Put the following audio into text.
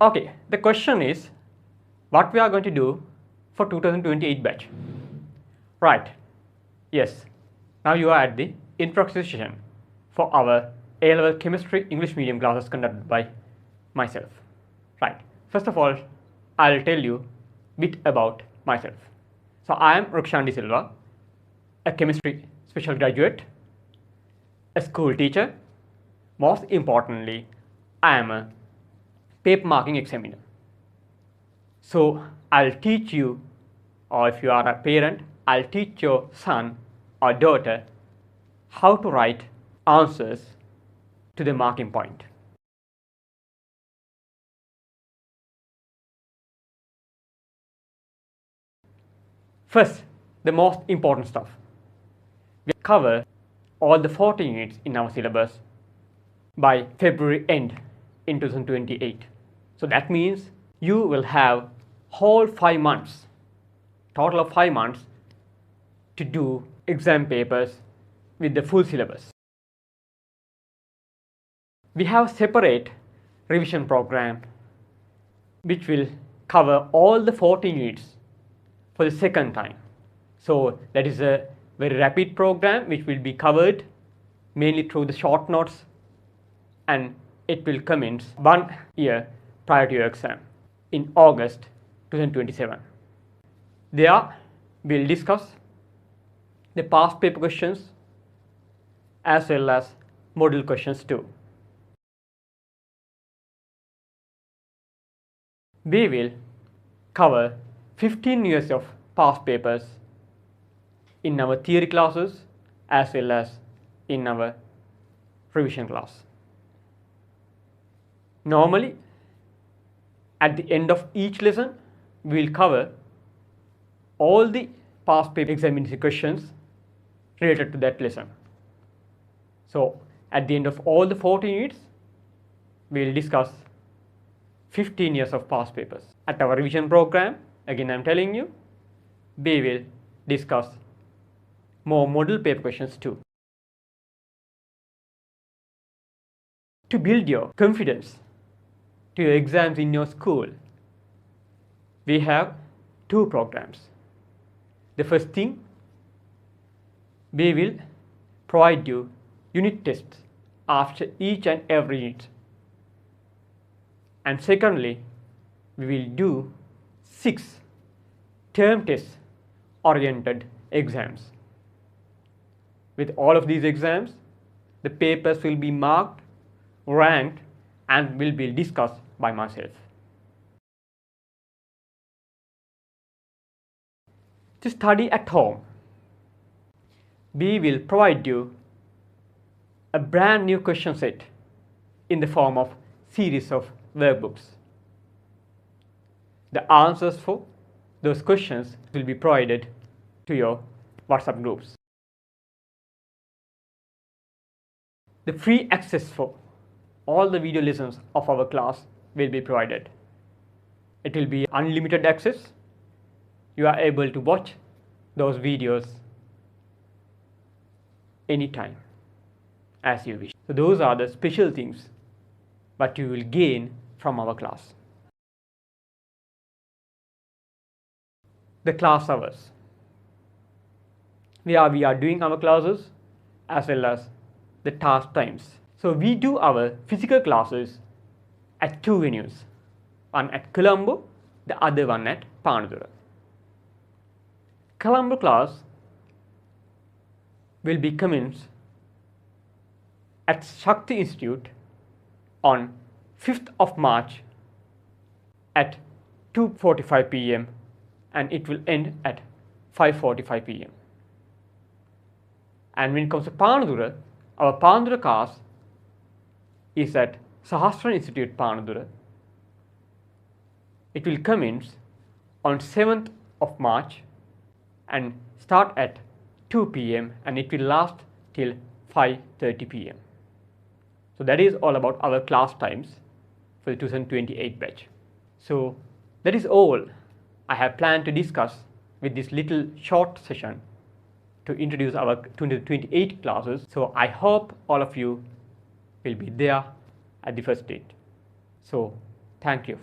Okay, the question is what we are going to do for 2028 batch. Right, yes, now you are at the introduction session for our A-level chemistry English medium classes conducted by myself. Right, first of all, I'll tell you a bit about myself. So I am Rukshan Silva, a chemistry special graduate, a school teacher. Most importantly, I am a paper marking examiner. So I'll teach you, or if you are a parent, I'll teach your son or daughter how to write answers to the marking point. First, the most important stuff. We cover all the 40 units in our syllabus by February end in 2028. So that means you will have whole 5 months, total of 5 months to do exam papers with the full syllabus. We have separate revision program which will cover all the 14 units for the second time. So that is a very rapid program which will be covered mainly through the short notes, and it will commence 1 year prior to your exam in August 2027. There we'll discuss the past paper questions as well as model questions too. We will cover 15 years of past papers in our theory classes as well as in our revision class. Normally, at the end of each lesson, we will cover all the past paper examination questions related to that lesson. So, at the end of all the 14 units, we will discuss 15 years of past papers. At our revision program, again I am telling you, we will discuss more model paper questions too. To build your confidence to your exams in your school, we have 2 programs. The first thing, we will provide you unit tests after each and every unit. And secondly, we will do 6 term test oriented exams. With all of these exams, the papers will be marked, ranked, and will be discussed by myself. To study at home, we will provide you a brand new question set in the form of series of workbooks. The answers for those questions will be provided to your WhatsApp groups. The free access for all the video lessons of our class will be provided. It will be unlimited access. You are able to watch those videos anytime as you wish. So those are the special things that you will gain from our class. The class hours. We are doing our classes as well as the task times. So we do our physical classes at 2 venues, one at Colombo, the other one at PANADURA. Colombo class will be commenced at Shakthi Institute on 5th of March at 2:45 p.m. and it will end at 5:45 p.m. And when it comes to PANADURA, our PANADURA class is at Sahasra Institute PANADURA. It will commence on 7th of March and start at 2 p.m. and it will last till 5:30 p.m. So that is all about our class times for the 2028 batch. So that is all I have planned to discuss with this little short session to introduce our 2028 classes. So I hope all of you will be there at the first date. So Thank you.